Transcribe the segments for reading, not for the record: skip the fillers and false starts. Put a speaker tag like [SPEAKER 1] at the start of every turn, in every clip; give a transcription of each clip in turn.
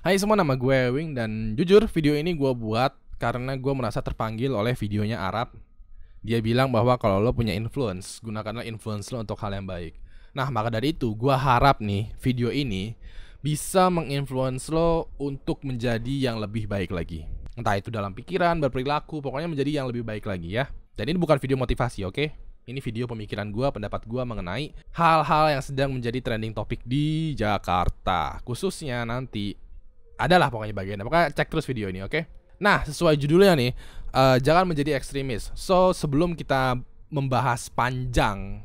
[SPEAKER 1] Hai semua, nama gue Ewing dan jujur video ini gue buat karena gue merasa terpanggil oleh videonya Arab. Dia bilang bahwa kalau lo punya influence, gunakanlah influence lo untuk hal yang baik. Nah, maka dari itu gue harap nih video ini bisa menginfluence lo untuk menjadi yang lebih baik lagi. Entah itu dalam pikiran, berperilaku, pokoknya menjadi yang lebih baik lagi ya. Dan ini bukan video motivasi, oke? Ini video pemikiran gue, pendapat gue mengenai hal-hal yang sedang menjadi trending topik di Jakarta. Khususnya nanti adalah pokoknya bagiannya. Pokoknya cek terus video ini, oke? Nah, sesuai judulnya nih, jangan menjadi ekstremis. So, sebelum kita membahas panjang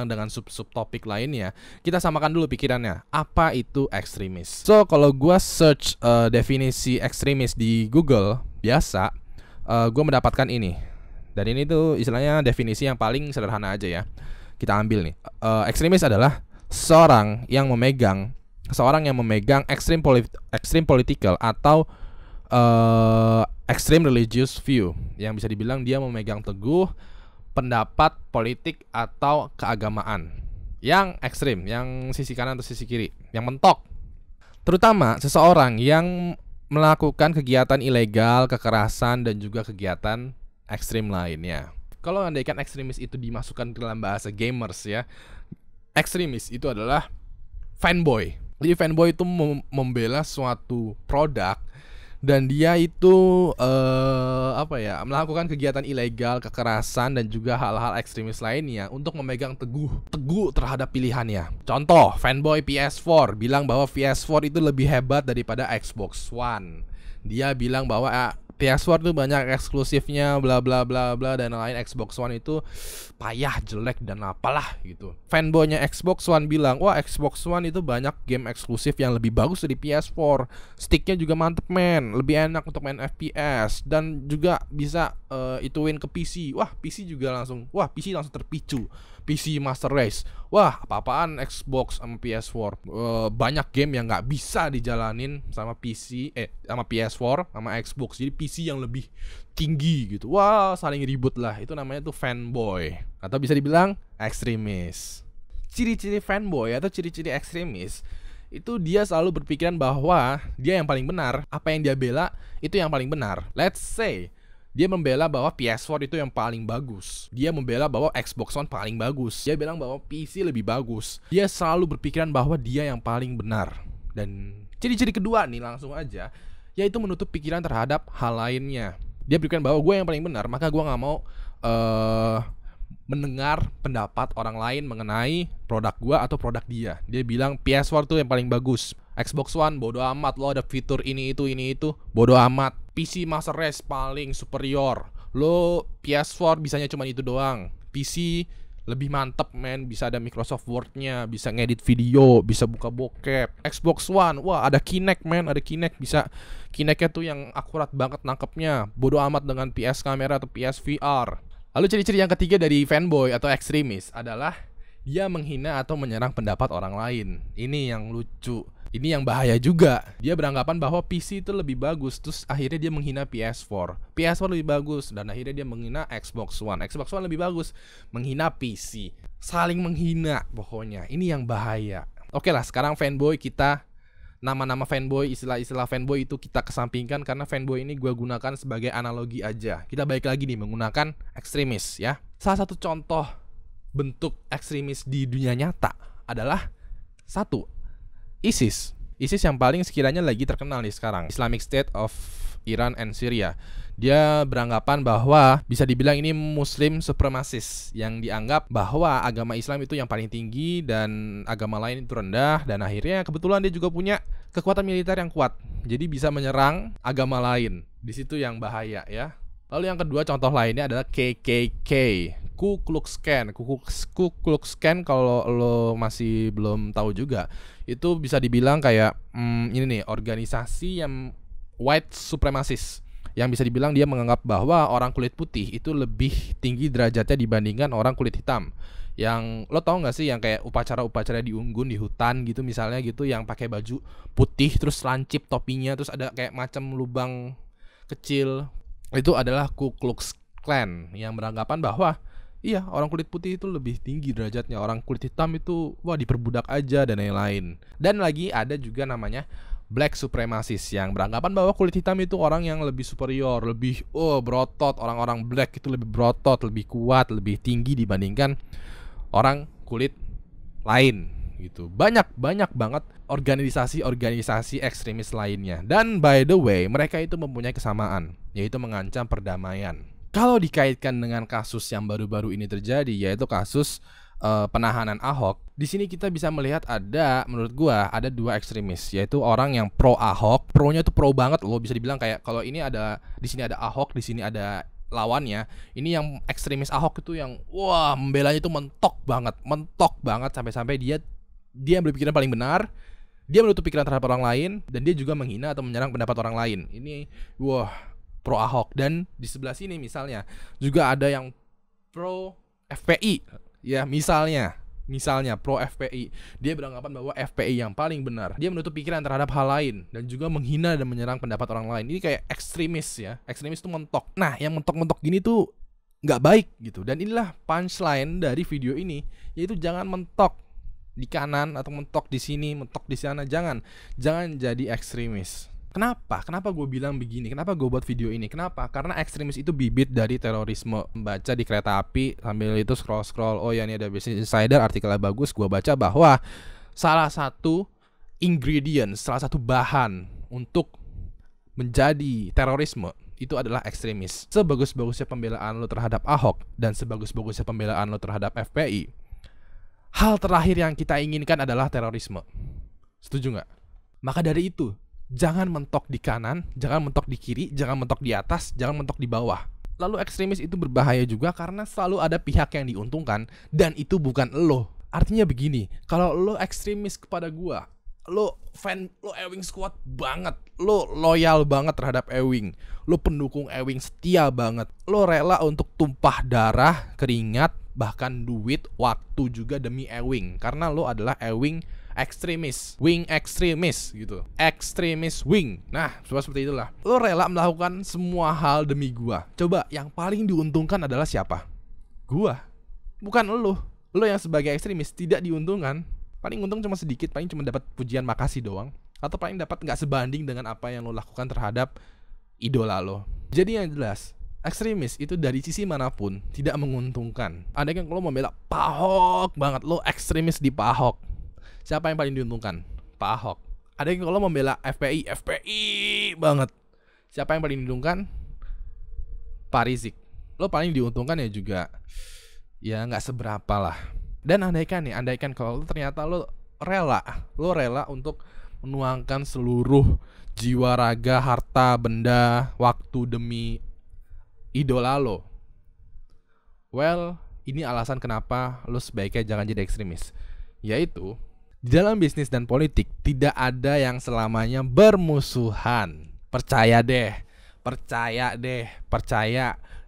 [SPEAKER 1] dengan sub-sub topik lainnya, kita samakan dulu pikirannya. Apa itu ekstremis? So, kalau gua search definisi ekstremis di Google biasa, gua mendapatkan ini. Dan ini tuh istilahnya definisi yang paling sederhana aja ya. Kita ambil nih. Ekstremis adalah seseorang yang memegang extreme political atau extreme religious view, yang bisa dibilang dia memegang teguh pendapat politik atau keagamaan yang ekstrim, yang sisi kanan atau sisi kiri, yang mentok. Terutama seseorang yang melakukan kegiatan ilegal, kekerasan, dan juga kegiatan ekstrim lainnya. Kalau andaikan ekstremis itu dimasukkan ke dalam bahasa gamers ya, ekstremis itu adalah fanboy. Jadi fanboy itu membela suatu produk dan dia itu melakukan kegiatan ilegal, kekerasan, dan juga hal-hal ekstremis lainnya untuk memegang teguh terhadap pilihannya. Contoh, fanboy PS4 bilang bahwa PS4 itu lebih hebat daripada Xbox One. Dia bilang bahwa PS4 tuh banyak eksklusifnya, bla bla bla bla, dan lain. Xbox One itu payah, jelek, dan apalah gitu. Fanboynya Xbox One bilang, wah Xbox One itu banyak game eksklusif yang lebih bagus dari PS4. Sticknya juga mantep men, lebih enak untuk main FPS, dan juga bisa ituin ke PC. Wah PC langsung terpicu. PC Master Race. Wah, apa-apaan Xbox sama PS4. Banyak game yang nggak bisa dijalanin sama sama PS4 sama Xbox. Jadi PC yang lebih tinggi gitu. Wah, saling ribut lah. Itu namanya tuh fanboy, atau bisa dibilang ekstremis. Ciri-ciri fanboy atau ciri-ciri ekstremis itu dia selalu berpikiran bahwa dia yang paling benar. Apa yang dia bela itu yang paling benar. Let's say dia membela bahwa PS4 itu yang paling bagus. Dia membela bahwa Xbox One paling bagus. Dia bilang bahwa PC lebih bagus. Dia selalu berpikiran bahwa dia yang paling benar. Dan ciri-ciri kedua nih langsung aja, yaitu menutup pikiran terhadap hal lainnya. Dia berpikiran bahwa gue yang paling benar, maka gue gak mau mendengar pendapat orang lain mengenai produk gue atau produk dia. Dia bilang PS4 tuh yang paling bagus, Xbox One bodo amat, lo ada fitur ini itu bodo amat. PC Master Race paling superior, lo PS4 bisanya cuma itu doang. PC lebih mantep men, bisa ada Microsoft Word-nya, bisa ngedit video, bisa buka bokep. Xbox One, wah ada Kinect men, bisa Kinect-nya tuh yang akurat banget nangkepnya. Bodo amat dengan PS kamera atau PS VR. Lalu ciri-ciri yang ketiga dari fanboy atau ekstremis adalah dia menghina atau menyerang pendapat orang lain. Ini yang lucu. Ini yang bahaya juga. Dia beranggapan bahwa PC itu lebih bagus, terus akhirnya dia menghina PS4. PS4 lebih bagus, dan akhirnya dia menghina Xbox One. Xbox One lebih bagus, menghina PC. Saling menghina pokoknya. Ini yang bahaya. Oke lah, sekarang fanboy kita, nama-nama fanboy, istilah-istilah fanboy itu kita kesampingkan, karena fanboy ini gue gunakan sebagai analogi aja. Kita balik lagi nih menggunakan ekstremis ya. Salah satu contoh bentuk ekstremis di dunia nyata adalah ISIS yang paling sekiranya lagi terkenal nih sekarang, Islamic State of Iran and Syria. Dia beranggapan bahwa bisa dibilang ini Muslim supremasis, yang dianggap bahwa agama Islam itu yang paling tinggi dan agama lain itu rendah. Dan akhirnya kebetulan dia juga punya kekuatan militer yang kuat, jadi bisa menyerang agama lain. Di situ yang bahaya ya. Lalu yang kedua, contoh lainnya adalah KKK, Ku Klux Klan. Ku Klux Klan kalau lo masih belum tahu juga, itu bisa dibilang kayak ini nih, organisasi yang white supremacist, yang bisa dibilang dia menganggap bahwa orang kulit putih itu lebih tinggi derajatnya dibandingkan orang kulit hitam. Yang lo tau gak sih yang kayak upacara-upacara di unggun, di hutan gitu misalnya gitu, yang pakai baju putih terus lancip topinya, terus ada kayak macam lubang kecil. Itu adalah Ku Klux Klan, yang beranggapan bahwa iya, orang kulit putih itu lebih tinggi derajatnya, orang kulit hitam itu wah diperbudak aja dan lain-lain. Dan lagi ada juga namanya black supremacist yang beranggapan bahwa kulit hitam itu orang yang lebih superior, lebih berotot. Orang-orang black itu lebih berotot, lebih kuat, lebih tinggi dibandingkan orang kulit lain gitu. Banyak banget organisasi ekstremis lainnya. Dan by the way, mereka itu mempunyai kesamaan, yaitu mengancam perdamaian. Kalau dikaitkan dengan kasus yang baru-baru ini terjadi, yaitu kasus penahanan Ahok, di sini kita bisa melihat menurut gua ada dua ekstremis, yaitu orang yang pro Ahok, pro-nya tuh pro banget loh, bisa dibilang kayak kalau ini ada di sini ada Ahok, di sini ada lawannya. Ini yang ekstremis Ahok itu yang membelanya itu mentok banget sampai-sampai dia berpikiran paling benar, dia menutup pikiran terhadap orang lain, dan dia juga menghina atau menyerang pendapat orang lain. Ini pro Ahok. Dan di sebelah sini misalnya juga ada yang pro FPI. Ya, misalnya pro FPI. Dia beranggapan bahwa FPI yang paling benar. Dia menutup pikiran terhadap hal lain dan juga menghina dan menyerang pendapat orang lain. Ini kayak ekstremis ya. Ekstremis itu mentok. Nah, yang mentok-mentok gini tuh nggak baik gitu. Dan inilah punchline dari video ini, yaitu jangan mentok di kanan atau mentok di sini, mentok di sana. Jangan jadi ekstremis. Kenapa gue bilang begini? Kenapa gue buat video ini? Kenapa? Karena ekstremis itu bibit dari terorisme. Baca di kereta api sambil itu scroll. Oh ya, ini ada Business Insider, artikelnya bagus. Gue baca bahwa salah satu bahan untuk menjadi terorisme itu adalah ekstremis. Sebagus-bagusnya pembelaan lo terhadap Ahok dan sebagus-bagusnya pembelaan lo terhadap FPI, hal terakhir yang kita inginkan adalah terorisme. Setuju nggak? Maka dari itu, jangan mentok di kanan, jangan mentok di kiri, jangan mentok di atas, jangan mentok di bawah. Lalu ekstremis itu berbahaya juga karena selalu ada pihak yang diuntungkan, dan itu bukan lo. Artinya begini, kalau lo ekstremis kepada gua, lo Ewing squad banget, lo loyal banget terhadap Ewing, lo pendukung Ewing setia banget, lo rela untuk tumpah darah, keringat, bahkan duit, waktu juga demi Ewing, karena lo adalah Ewing ekstremis, wing ekstremis gitu, ekstremis wing. Nah, seperti itulah. Lo rela melakukan semua hal demi gua. Coba yang paling diuntungkan adalah siapa? Gua, bukan lo. Lo yang sebagai ekstremis tidak diuntungkan. Paling untung cuma sedikit, paling cuma dapat pujian makasih doang, atau paling dapat nggak sebanding dengan apa yang lo lakukan terhadap idola lo. Jadi yang jelas, ekstremis itu dari sisi manapun tidak menguntungkan. Andai kan lo membela Pak Ahok banget, lo ekstremis di Pak Ahok, siapa yang paling diuntungkan? Pak Ahok. Ada yang kalau membela FPI banget, siapa yang paling diuntungkan? Pak Rizik. Lo paling diuntungkan ya juga ya nggak seberapa lah. Dan andaikan kalau ternyata lo rela untuk menuangkan seluruh jiwa, raga, harta, benda, waktu demi idola lo. Well, ini alasan kenapa lo sebaiknya jangan jadi ekstremis. Yaitu, di dalam bisnis dan politik tidak ada yang selamanya bermusuhan. Percaya deh.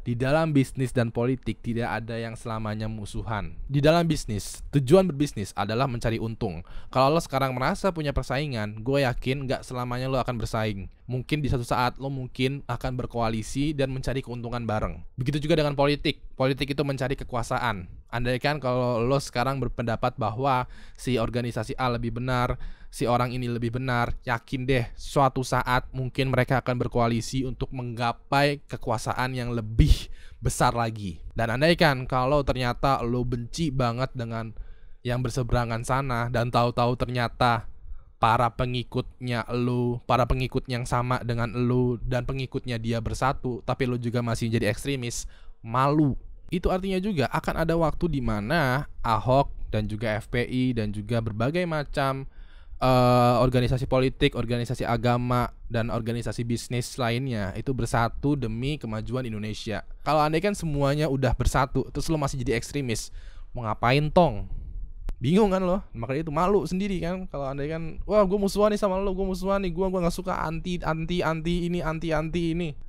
[SPEAKER 1] Di dalam bisnis dan politik tidak ada yang selamanya musuhan. Di dalam bisnis, tujuan berbisnis adalah mencari untung. Kalau lo sekarang merasa punya persaingan, gue yakin gak selamanya lo akan bersaing. Mungkin di satu saat lo mungkin akan berkoalisi dan mencari keuntungan bareng. Begitu juga dengan politik. Politik itu mencari kekuasaan. Andaikan kalau lo sekarang berpendapat bahwa si organisasi A lebih benar, si orang ini lebih benar, yakin deh suatu saat mungkin mereka akan berkoalisi untuk menggapai kekuasaan yang lebih besar lagi. Dan andaikan kalau ternyata lo benci banget dengan yang berseberangan sana, dan tahu-tahu ternyata para pengikutnya yang sama dengan lo dan pengikutnya dia bersatu, tapi lo juga masih jadi ekstremis, malu. Itu artinya juga akan ada waktu di mana Ahok dan juga FPI dan juga berbagai macam organisasi politik, organisasi agama, dan organisasi bisnis lainnya itu bersatu demi kemajuan Indonesia. Kalau andaikan semuanya udah bersatu, terus lo masih jadi ekstremis, mau ngapain tong? Bingung kan lo? Makanya itu malu sendiri kan. Kalau andaikan, wah gue musuhan nih sama lo, gue gak suka anti ini.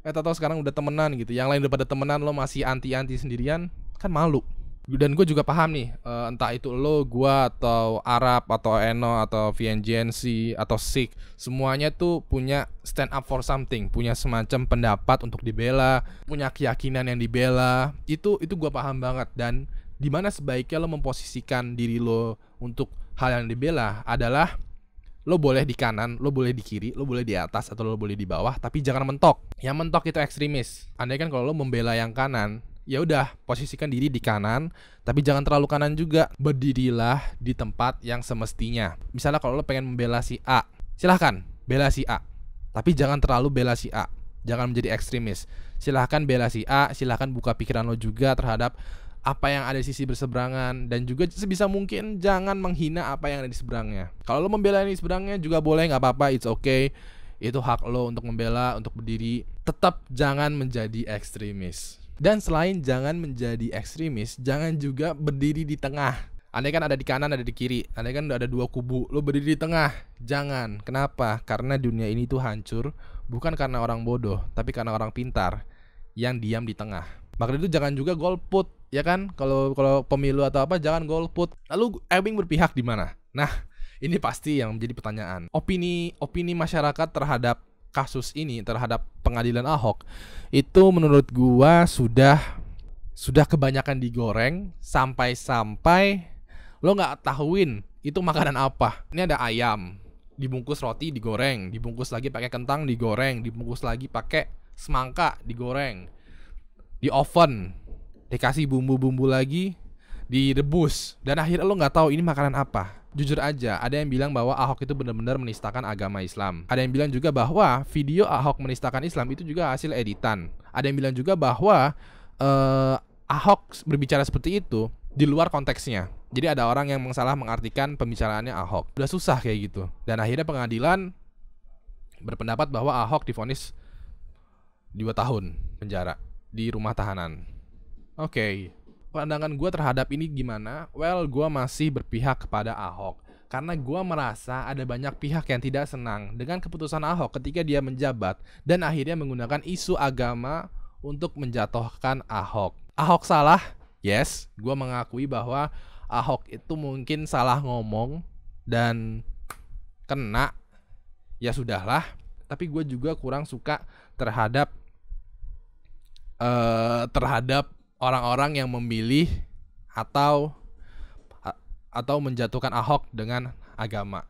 [SPEAKER 1] Tahu sekarang udah temenan gitu. Yang lain udah pada temenan, lo masih anti sendirian, kan malu. Dan gue juga paham nih, entah itu lo, gue, atau Arab, atau Eno, atau VNGNC, atau Sikh, semuanya tuh punya stand up for something, punya semacam pendapat untuk dibela, punya keyakinan yang dibela. Itu gue paham banget. Dan dimana sebaiknya lo memposisikan diri lo untuk hal yang dibela adalah Lo boleh di kanan, lo boleh di kiri, lo boleh di atas, atau lo boleh di bawah, tapi jangan mentok. Yang mentok itu ekstremis. Andai kan kalau lo membela yang kanan, ya udah posisikan diri di kanan, tapi jangan terlalu kanan juga. Berdirilah di tempat yang semestinya. Misalnya kalau lo pengen membela si A, silahkan bela si A, tapi jangan terlalu bela si A. Jangan menjadi ekstremis. Silahkan bela si A, silahkan buka pikiran lo juga terhadap apa yang ada di sisi berseberangan, dan juga sebisa mungkin jangan menghina apa yang ada di seberangnya. Kalau lo membela yang di seberangnya juga boleh, nggak apa-apa, it's okay. Itu hak lo untuk membela, untuk berdiri. Tetap jangan menjadi ekstremis. Dan selain jangan menjadi ekstremis, jangan juga berdiri di tengah. Andai kan ada di kanan, ada di kiri, andai kan ada dua kubu, lo berdiri di tengah. Jangan. Kenapa? Karena dunia ini tuh hancur bukan karena orang bodoh, tapi karena orang pintar yang diam di tengah. Maka itu jangan juga golput, ya kan? Kalau pemilu atau apa jangan golput. Lalu Ewing berpihak di mana? Nah, ini pasti yang menjadi pertanyaan. Opini masyarakat terhadap kasus ini, terhadap pengadilan Ahok, itu menurut gua sudah kebanyakan digoreng sampai lo nggak tahuin itu makanan apa. Ini ada ayam dibungkus roti digoreng, dibungkus lagi pakai kentang digoreng, dibungkus lagi pakai semangka digoreng, di oven, dikasih bumbu-bumbu lagi, direbus, dan akhirnya lo nggak tahu ini makanan apa. Jujur aja, ada yang bilang bahwa Ahok itu benar-benar menistakan agama Islam. Ada yang bilang juga bahwa video Ahok menistakan Islam itu juga hasil editan. Ada yang bilang juga bahwa Ahok berbicara seperti itu di luar konteksnya. Jadi ada orang yang salah mengartikan pembicaraannya Ahok. Udah susah kayak gitu. Dan akhirnya pengadilan berpendapat bahwa Ahok divonis 2 tahun penjara di rumah tahanan. Oke. Pandangan gue terhadap ini gimana? Well, gue masih berpihak kepada Ahok. Karena gue merasa ada banyak pihak yang tidak senang dengan keputusan Ahok ketika dia menjabat dan akhirnya menggunakan isu agama untuk menjatuhkan Ahok. Ahok salah? Yes, gue mengakui bahwa Ahok itu mungkin salah ngomong dan kena. Ya sudahlah. Tapi gue juga kurang suka terhadap orang-orang yang memilih atau menjatuhkan Ahok dengan agama.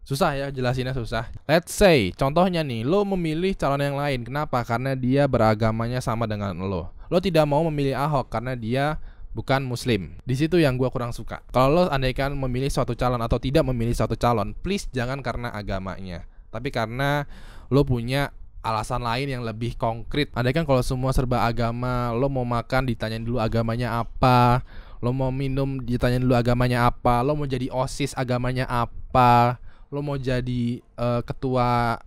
[SPEAKER 1] Susah ya, jelasinnya susah. Let's say, contohnya nih, lo memilih calon yang lain. Kenapa? Karena dia beragamanya sama dengan lo. Lo tidak mau memilih Ahok karena dia bukan muslim. Di situ yang gue kurang suka. Kalau lo andaikan memilih suatu calon atau tidak memilih suatu calon, please jangan karena agamanya, tapi karena lo punya alasan lain yang lebih konkret. Andaikan kalau semua serba agama, lo mau makan ditanyain dulu agamanya apa, lo mau minum ditanyain dulu agamanya apa, lo mau jadi OSIS agamanya apa, lo mau jadi ketua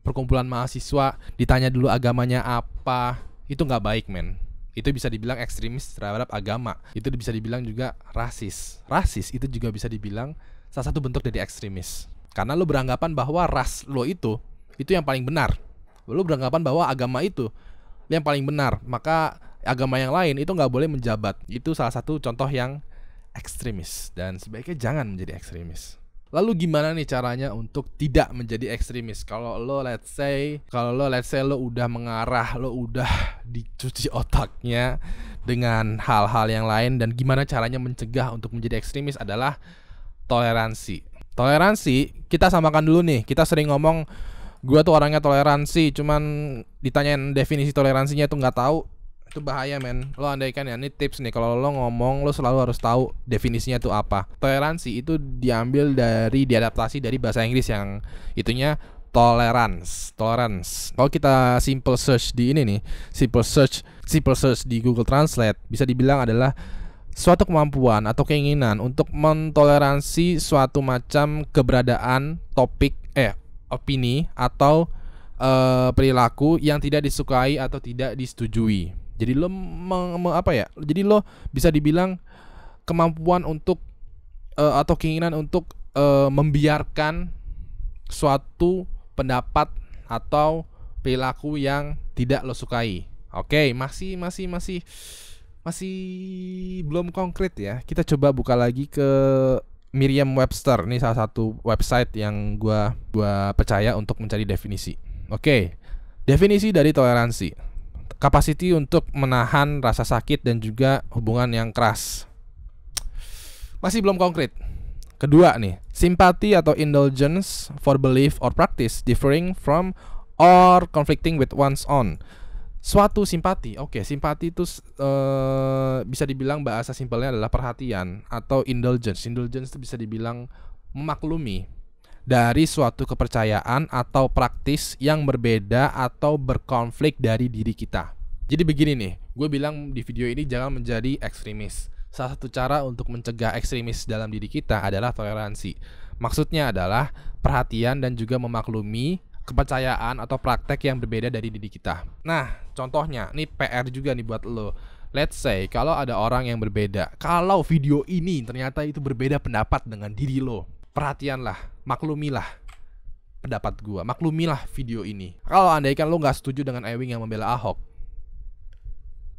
[SPEAKER 1] perkumpulan mahasiswa ditanya dulu agamanya apa. Itu nggak baik, men. Itu bisa dibilang ekstremis terhadap agama. Itu bisa dibilang juga rasis. Rasis itu juga bisa dibilang salah satu bentuk dari ekstremis. Karena lo beranggapan bahwa ras lo itu yang paling benar. Lo beranggapan bahwa agama itu yang paling benar, maka agama yang lain itu nggak boleh menjabat. Itu salah satu contoh yang ekstremis, dan sebaiknya jangan menjadi ekstremis. Lalu gimana nih caranya untuk tidak menjadi ekstremis? Kalau lo let's say lo udah mengarah, lo udah dicuci otaknya dengan hal-hal yang lain, dan gimana caranya mencegah untuk menjadi ekstremis adalah toleransi. Toleransi kita samakan dulu nih. Kita sering ngomong gue tuh orangnya toleransi, cuman ditanyain definisi toleransinya tuh nggak tahu. Itu bahaya, men. Lo andaikan ya, ini tips nih, kalau lo ngomong lo selalu harus tahu definisinya tuh apa. Toleransi itu diadaptasi dari bahasa Inggris yang itunya tolerance. Kalau kita simple search di ini nih, simple search di Google Translate, bisa dibilang adalah suatu kemampuan atau keinginan untuk mentoleransi suatu macam keberadaan, topik, opini atau perilaku yang tidak disukai atau tidak disetujui. Jadi lo Jadi lo bisa dibilang kemampuan untuk atau keinginan untuk membiarkan suatu pendapat atau perilaku yang tidak lo sukai. Oke, masih belum konkret ya. Kita coba buka lagi ke Merriam-Webster. Ini salah satu website yang gua percaya untuk mencari definisi. Oke. Definisi dari toleransi: capacity untuk menahan rasa sakit dan juga hubungan yang keras. Masih belum konkret. Kedua nih, Sympathy atau indulgence for belief or practice differing from or conflicting with one's own. Suatu simpati, simpati itu bisa dibilang bahasa simpelnya adalah perhatian, atau indulgence. Indulgence itu bisa dibilang memaklumi dari suatu kepercayaan atau praktis yang berbeda atau berkonflik dari diri kita. Jadi begini nih, gue bilang di video ini jangan menjadi ekstremis. Salah satu cara untuk mencegah ekstremis dalam diri kita adalah toleransi. Maksudnya adalah perhatian dan juga memaklumi kepercayaan atau praktek yang berbeda dari diri kita. Nah, contohnya, nih PR juga nih buat lo. Let's say kalau ada orang yang berbeda, kalau video ini ternyata itu berbeda pendapat dengan diri lo, perhatianlah, maklumilah pendapat gua, maklumilah video ini. Kalau andaikan lo nggak setuju dengan Ewing yang membela Ahok,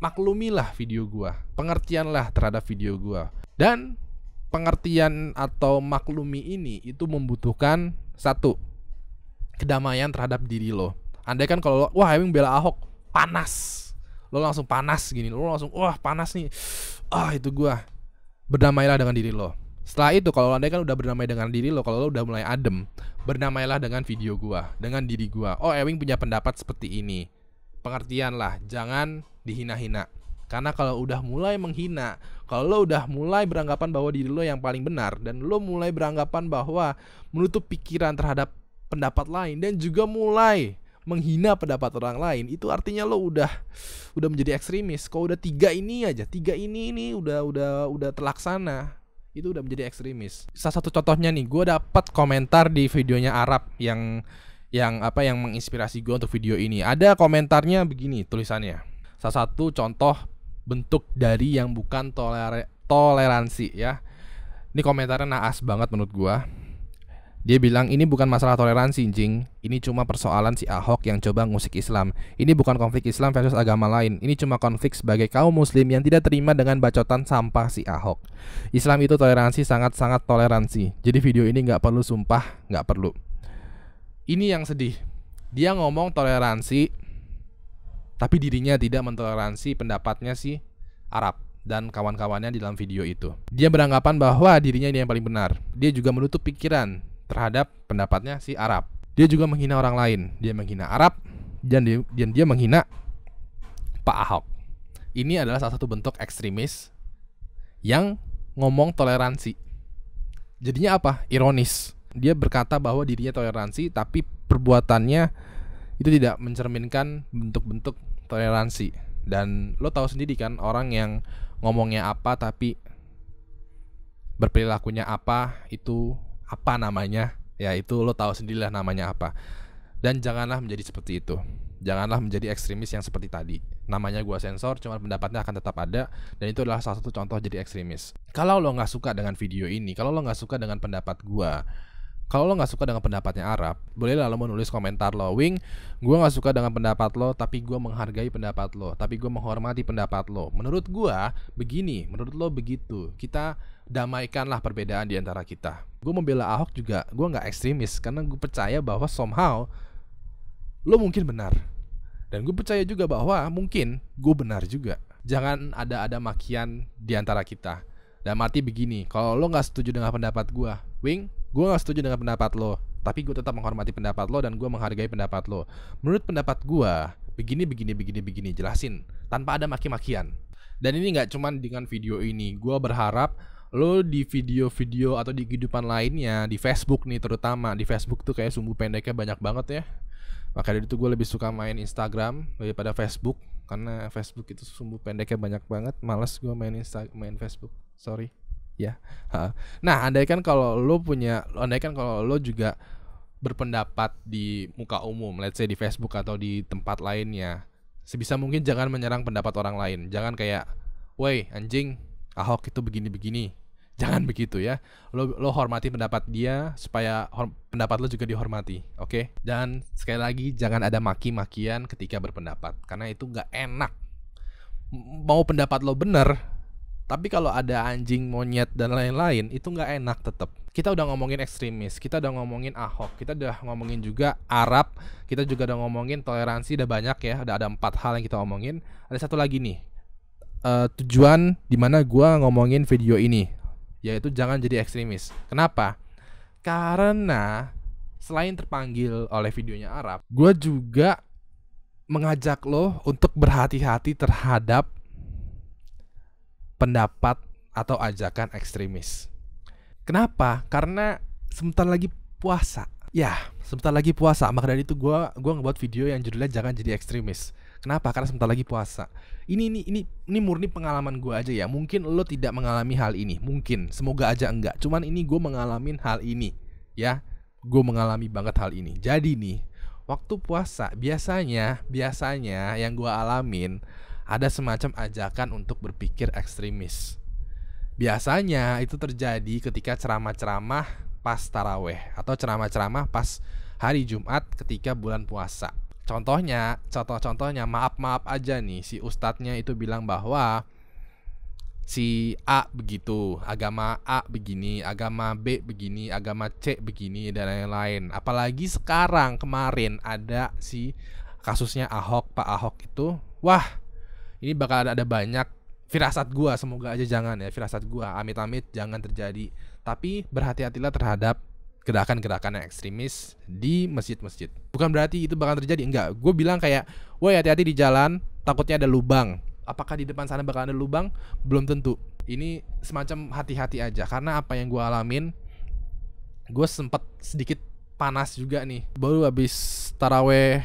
[SPEAKER 1] maklumilah video gua, pengertianlah terhadap video gua. Dan pengertian atau maklumi ini itu membutuhkan satu, kedamaian terhadap diri lo. Andaikan kalau wah Ewing bela Ahok, panas, lo langsung panas gini, lo langsung wah panas nih, itu gua. Berdamailah dengan diri lo. Setelah itu kalau andaikan udah berdamai dengan diri lo, kalau lo udah mulai adem, berdamailah dengan video gua, dengan diri gua. Oh, Ewing punya pendapat seperti ini. Pengertianlah, jangan dihina-hina. Karena kalau udah mulai menghina, kalau lo udah mulai beranggapan bahwa diri lo yang paling benar, dan lo mulai beranggapan bahwa menutup pikiran terhadap pendapat lain, dan juga mulai menghina pendapat orang lain, itu artinya lo udah menjadi ekstremis. Kalau udah tiga ini udah terlaksana, itu udah menjadi ekstremis. Salah satu contohnya nih, gue dapat komentar di videonya Arab yang menginspirasi gue untuk video ini. Ada komentarnya begini tulisannya. Salah satu contoh bentuk dari yang bukan toleransi ya. Ini komentarnya naas banget menurut gue. Dia bilang ini bukan masalah toleransi, Jing. Ini cuma persoalan si Ahok yang coba ngusik Islam. Ini bukan konflik Islam versus agama lain. Ini cuma konflik sebagai kaum muslim yang tidak terima dengan bacotan sampah si Ahok. Islam itu toleransi, sangat-sangat toleransi. Jadi video ini gak perlu, sumpah gak perlu. Ini yang sedih. Dia ngomong toleransi, tapi dirinya tidak mentoleransi pendapatnya si Arab dan kawan-kawannya di dalam video itu. Dia beranggapan bahwa dirinya ini yang paling benar. Dia juga menutup pikiran terhadap pendapatnya si Arab. Dia juga menghina orang lain. Dia menghina Arab dan dia menghina Pak Ahok. Ini adalah salah satu bentuk ekstremis yang ngomong toleransi. Jadinya apa? Ironis. Dia berkata bahwa dirinya toleransi, tapi perbuatannya itu tidak mencerminkan bentuk-bentuk toleransi. Dan lo tahu sendiri kan, orang yang ngomongnya apa tapi berperilakunya apa, itu apa namanya? Ya itu lo tahu sendirilah namanya apa. Dan janganlah menjadi seperti itu. Janganlah menjadi ekstremis yang seperti tadi. Namanya gua sensor, cuma pendapatnya akan tetap ada. Dan itu adalah salah satu contoh jadi ekstremis. Kalau lo gak suka dengan video ini, kalau lo gak suka dengan pendapat gua, kalau lo gak suka dengan pendapatnya Arab, bolehlah lo menulis komentar lo, Wing, gue gak suka dengan pendapat lo, tapi gue menghargai pendapat lo, tapi gue menghormati pendapat lo. Menurut gue begini, menurut lo begitu. Kita damaikanlah perbedaan di antara kita. Gue membela Ahok juga, gue gak ekstremis, karena gue percaya bahwa somehow lo mungkin benar, dan gue percaya juga bahwa mungkin gue benar juga. Jangan ada makian di antara kita. Dan mati begini, kalau lo gak setuju dengan pendapat gue, Wing, gue gak setuju dengan pendapat lo, tapi gue tetap menghormati pendapat lo dan gue menghargai pendapat lo. Menurut pendapat gue, begini, jelasin tanpa ada maki-makian. Dan ini gak cuman dengan video ini. Gue berharap lo di video-video atau di kehidupan lainnya, di Facebook nih terutama. Di Facebook tuh kayak sumbu pendeknya banyak banget ya. Makanya itu gue lebih suka main Instagram daripada Facebook, karena Facebook itu sumbu pendeknya banyak banget. Males gue main Facebook, sorry ya. Nah, andaikan kalau lo juga berpendapat di muka umum, let's say di Facebook atau di tempat lainnya, sebisa mungkin jangan menyerang pendapat orang lain. Jangan kayak, woi anjing, Ahok itu begini-begini. Jangan begitu ya. Lo hormati pendapat dia supaya pendapat lo juga dihormati, oke? Dan sekali lagi, jangan ada maki-makian ketika berpendapat, karena itu gak enak. Mau pendapat lo bener, tapi kalau ada anjing, monyet, dan lain-lain, itu gak enak tetap. Kita udah ngomongin ekstremis, kita udah ngomongin Ahok, kita udah ngomongin juga Arab, kita juga udah ngomongin toleransi, udah banyak ya, ada 4 hal yang kita ngomongin. Ada satu lagi nih, tujuan dimana gue ngomongin video ini, yaitu jangan jadi ekstremis. Kenapa? Karena selain terpanggil oleh videonya Arab, gue juga mengajak lo untuk berhati-hati terhadap pendapat atau ajakan ekstremis. Kenapa? Karena sebentar lagi puasa. Ya, sebentar lagi puasa. Maka dari itu gue ngebuat video yang judulnya Jangan Jadi Ekstremis. Kenapa? Karena sebentar lagi puasa. Ini murni pengalaman gue aja ya. Mungkin lo tidak mengalami hal ini. Mungkin, semoga aja enggak. Cuman ini gue mengalami hal ini. Ya, gue mengalami banget hal ini. Jadi nih, waktu puasa biasanya yang gue alamin ada semacam ajakan untuk berpikir ekstremis. Biasanya itu terjadi ketika ceramah-ceramah pas taraweh atau ceramah-ceramah pas hari Jumat ketika bulan puasa. Contohnya maaf aja nih, si ustadznya itu bilang bahwa si A begitu, agama A begini, agama B begini, agama C begini, dan lain-lain. Apalagi sekarang, kemarin ada si kasusnya Ahok, Pak Ahok itu. Wah, ini bakal ada banyak, firasat gua, semoga aja jangan ya, firasat gua, amit-amit jangan terjadi. Tapi berhati-hatilah terhadap gerakan-gerakan yang ekstremis di masjid-masjid. Bukan berarti itu bakal terjadi, enggak. Gue bilang kayak, woi hati-hati di jalan, takutnya ada lubang. Apakah di depan sana bakal ada lubang? Belum tentu. Ini semacam hati-hati aja. Karena apa yang gue alamin, gue sempat sedikit panas juga nih. Baru habis taraweh,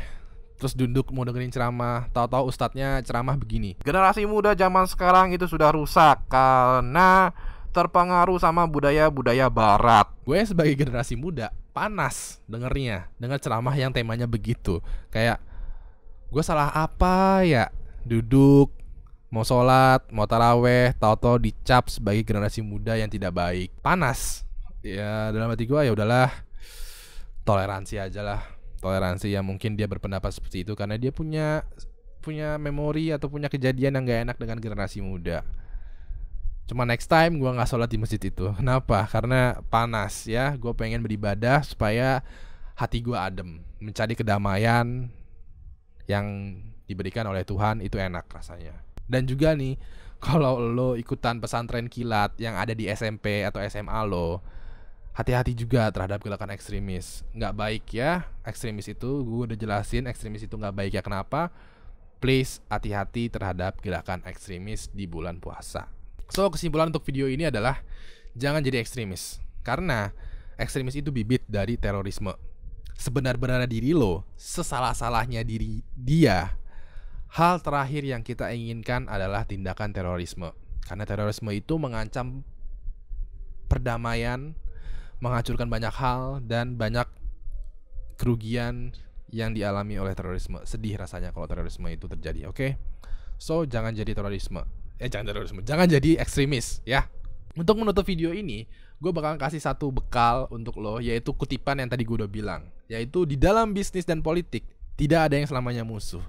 [SPEAKER 1] terus duduk mau dengerin ceramah, tahu-tahu ustadznya ceramah begini. Generasi muda zaman sekarang itu sudah rusak karena terpengaruh sama budaya-budaya barat. Gue sebagai generasi muda panas dengernya, dengar ceramah yang temanya begitu. Kayak, gue salah apa ya? Duduk mau sholat, mau taraweh, tahu-tahu dicap sebagai generasi muda yang tidak baik. Panas. Ya dalam hati gue ya udahlah, toleransi aja lah. Toleransi, yang mungkin dia berpendapat seperti itu karena dia punya memori atau punya kejadian yang gak enak dengan generasi muda. Cuma next time gue gak sholat di masjid itu. Kenapa? Karena panas ya. Gue pengen beribadah supaya hati gue adem, mencari kedamaian yang diberikan oleh Tuhan, itu enak rasanya. Dan juga nih, kalau lo ikutan pesantren kilat yang ada di SMP atau SMA lo, hati-hati juga terhadap gerakan ekstremis. Gak baik ya, ekstremis itu, gue udah jelasin ekstremis itu gak baik ya. Kenapa? Please hati-hati terhadap gerakan ekstremis di bulan puasa. So, kesimpulan untuk video ini adalah jangan jadi ekstremis. Karena ekstremis itu bibit dari terorisme. Sebenar-benarnya diri lo, sesalah-salahnya diri dia, hal terakhir yang kita inginkan adalah tindakan terorisme. Karena terorisme itu mengancam perdamaian, menghancurkan banyak hal, dan banyak kerugian yang dialami oleh terorisme. Sedih rasanya kalau terorisme itu terjadi, oke? So, jangan jadi jangan jadi ekstremis ya. Untuk menutup video ini, gue bakal kasih satu bekal untuk lo, yaitu kutipan yang tadi gue udah bilang, yaitu di dalam bisnis dan politik tidak ada yang selamanya musuh.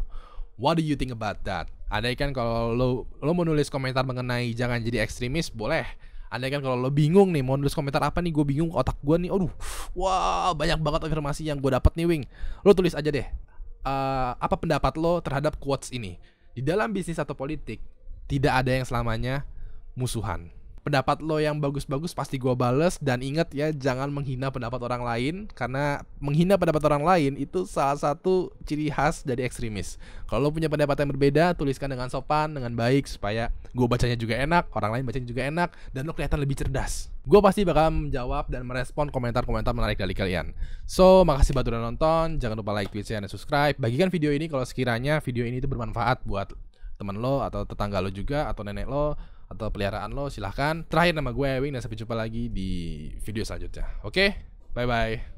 [SPEAKER 1] What do you think about that? Andaikan kalau lo mau nulis komentar mengenai jangan jadi ekstremis, boleh. Andaikan kalau lo bingung nih mau nulis komentar apa nih, gue bingung, otak gue nih, aduh, wah banyak banget informasi yang gue dapat nih Wing. Lo tulis aja deh, apa pendapat lo terhadap quotes ini. Di dalam bisnis atau politik tidak ada yang selamanya musuhan. Pendapat lo yang bagus-bagus pasti gue bales. Dan ingat ya, jangan menghina pendapat orang lain. Karena menghina pendapat orang lain itu salah satu ciri khas dari ekstremis. Kalau lo punya pendapat yang berbeda, tuliskan dengan sopan, dengan baik, supaya gue bacanya juga enak, orang lain bacanya juga enak, dan lo kelihatan lebih cerdas. Gue pasti bakal menjawab dan merespon komentar-komentar menarik dari kalian. So, makasih buat udah nonton. Jangan lupa like, tweet, share, dan subscribe. Bagikan video ini kalau sekiranya video ini itu bermanfaat buat teman lo atau tetangga lo juga, atau nenek lo atau peliharaan lo, silahkan. Terakhir, nama gue Ewing, dan sampai jumpa lagi di video selanjutnya. Oke, bye bye.